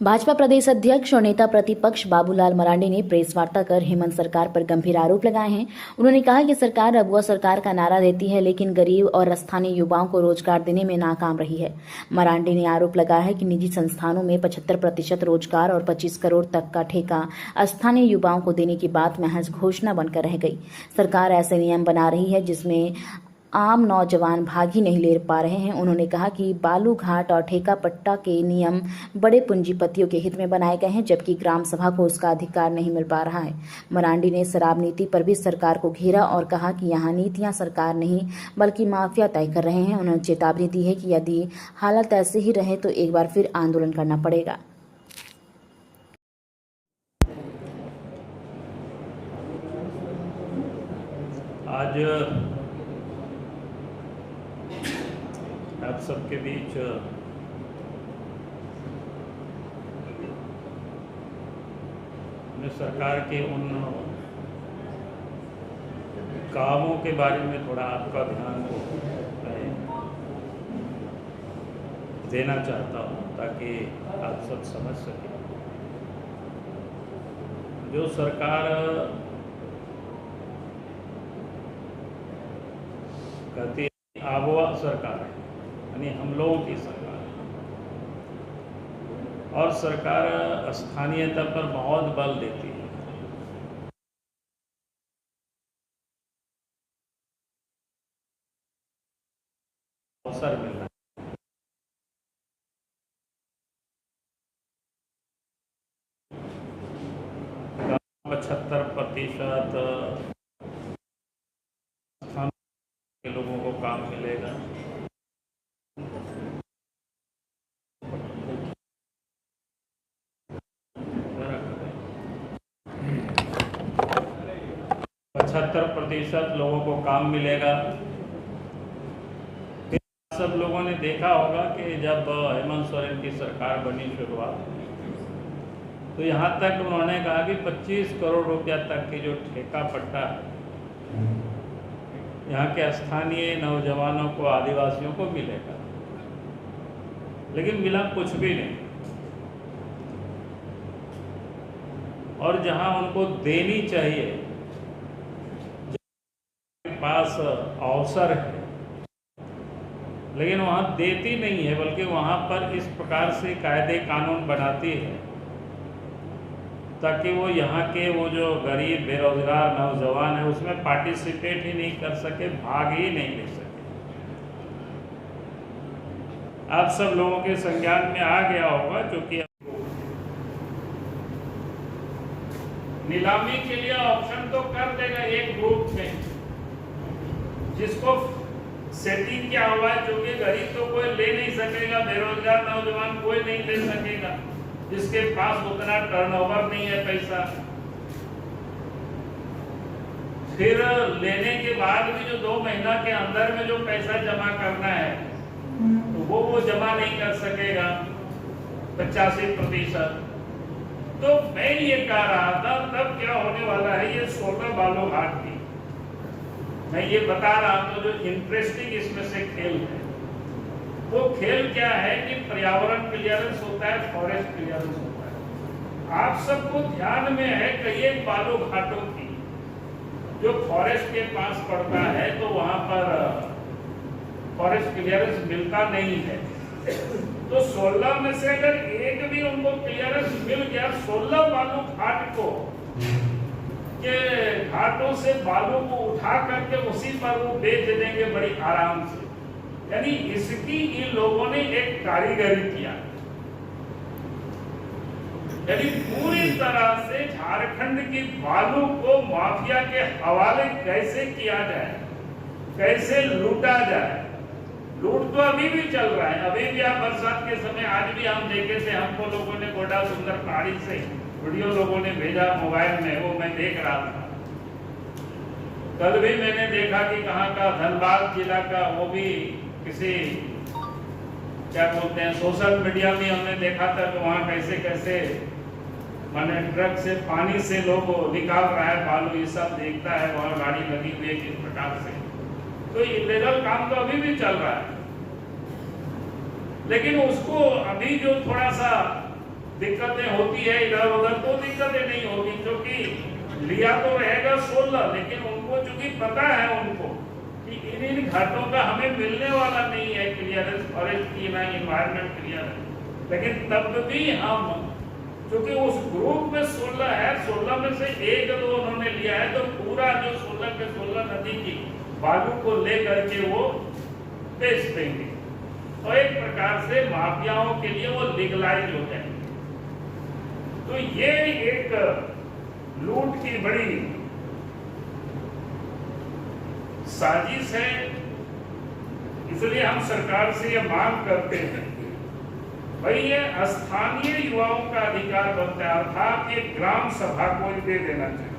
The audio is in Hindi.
भाजपा प्रदेश अध्यक्ष और नेता प्रतिपक्ष बाबूलाल मरांडी ने प्रेस वार्ता कर हेमंत सरकार पर गंभीर आरोप लगाए हैं। उन्होंने कहा कि सरकार अगुआ सरकार का नारा देती है, लेकिन गरीब और स्थानीय युवाओं को रोजगार देने में नाकाम रही है। मरांडी ने आरोप लगाया है कि निजी संस्थानों में 75% रोजगार और 25 करोड़ तक का ठेका स्थानीय युवाओं को देने की बात महज घोषणा बनकर रह गई। सरकार ऐसे नियम बना रही है जिसमें आम नौजवान भाग ही नहीं ले पा रहे हैं। उन्होंने कहा कि बालू घाट और ठेका पट्टा के नियम बड़े पूंजीपतियों के हित में बनाए गए हैं, जबकि ग्राम सभा को उसका अधिकार नहीं मिल पा रहा है। मरांडी ने शराब नीति पर भी सरकार को घेरा और कहा कि यहाँ नीतियाँ सरकार नहीं बल्कि माफिया तय कर रहे हैं। उन्होंने चेतावनी दी है कि यदि हालत ऐसे ही रहे तो एक बार फिर आंदोलन करना पड़ेगा। आज आप सबके बीच मैं सरकार के उन कामों के बारे में थोड़ा आपका ध्यान को देना चाहता हूँ ताकि आप सब समझ सकें। जो सरकार कहती है आगवा सरकार है, यानी हम लोगों की सरकार है, और सरकार स्थानीयता पर बहुत बल देती है। अवसर मिल रहा है। 75% के लोगों को काम मिलेगा। %75 लोगों को काम मिलेगा। सब लोगों ने देखा होगा कि जब हेमंत सोरेन की सरकार बनी शुरुआत, तो यहाँ तक उन्होंने कहा कि 25 करोड़ रुपया तक की जो ठेका पट्टा है यहाँ के स्थानीय नौजवानों को, आदिवासियों को मिलेगा, लेकिन मिला कुछ भी नहीं। और जहाँ उनको देनी चाहिए, जिनके पास अवसर है, लेकिन वहाँ देती नहीं है, बल्कि वहाँ पर इस प्रकार से कायदे कानून बनाती है ताकि वो यहाँ के वो जो गरीब बेरोजगार नौजवान है उसमें पार्टिसिपेट ही नहीं कर सके, भाग ही नहीं ले सके। आप सब लोगों के संज्ञान में आ गया होगा, क्योंकि नीलामी के लिए ऑप्शन तो कर देगा एक ग्रुप में, जिसको सेटिंग किया हुआ है, क्योंकि गरीब तो कोई ले नहीं सकेगा, बेरोजगार नौजवान कोई नहीं ले सकेगा, जिसके पास उतना टर्नओवर नहीं है पैसा। फिर लेने के बाद भी जो 2 महीना के अंदर में जो पैसा जमा करना है तो वो जमा नहीं कर सकेगा 85%। तो मैं ये कह रहा था तब क्या होने वाला है, ये 16 बालू घाट की मैं ये बता रहा था। जो इंटरेस्टिंग इसमें से खेल है, वो खेल क्या है कि पर्यावरण क्लियरेंस होता है, फॉरेस्ट क्लियरेंस होता है। आप सबको ध्यान में है कि ये बालू घाटों की जो फॉरेस्ट के पास पड़ता है, तो वहां पर फॉरेस्ट क्लियरेंस मिलता नहीं है। तो 16 में से अगर एक भी उनको क्लियरेंस मिल गया, 16 बालू घाट को के घाटों से बालू को उठा करके उसी पर वो बेच देंगे बड़ी आराम से। यानी इसकी इन लोगों ने एक कारीगरी किया, यानी पूरी तरह से झारखंड की बालू को माफिया के हवाले कैसे किया जाए, कैसे लूटा जाए। लूट तो अभी भी चल रहा है, अभी भी आप बरसात के समय आज भी हम देखे थे, हमको लोगों ने गोडा सुंदर पहाड़ी से वीडियो लोगों ने भेजा मोबाइल में, वो मैं देख रहा था। कल भी मैंने देखा कि कहाँ का धनबाद जिला का, वो भी किसी क्या बोलते हैं सोशल मीडिया में हमने देखा था कि वहाँ कैसे कैसे माने ट्रक से पानी से लोग निकाल रहा है बालू, ये सब देखता है, वहाँ गाड़ी लगी हुई है किस प्रकार से। तो इलीगल काम तो अभी भी चल रहा है, लेकिन उसको अभी जो थोड़ा सा दिक्कतें होती है इधर उधर, तो दिक्कतें नहीं होती, क्योंकि लिया तो रहेगा 16, लेकिन उनको चूंकि पता है उनको कि इन घाटों का हमें मिलने वाला नहीं है क्लियरेंस, फॉरेस्ट की ना इन्वायरमेंट क्लियरेंस, लेकिन तब भी हम, क्योंकि उस ग्रुप में 16 है, 16 में से एक दो उन्होंने लिया है, तो पूरा जो 16 के 16 नदी की बालू को लेकर के वो बेच देंगे, तो एक प्रकार से माफियाओं के लिए वो लीगलाइज हो जाएंगे। तो ये एक लूट की बड़ी साजिश है। इसलिए हम सरकार से ये मांग करते हैं, भाई ये स्थानीय युवाओं का अधिकार बनता है, अर्थात ये ग्राम सभा को दे देना चाहिए।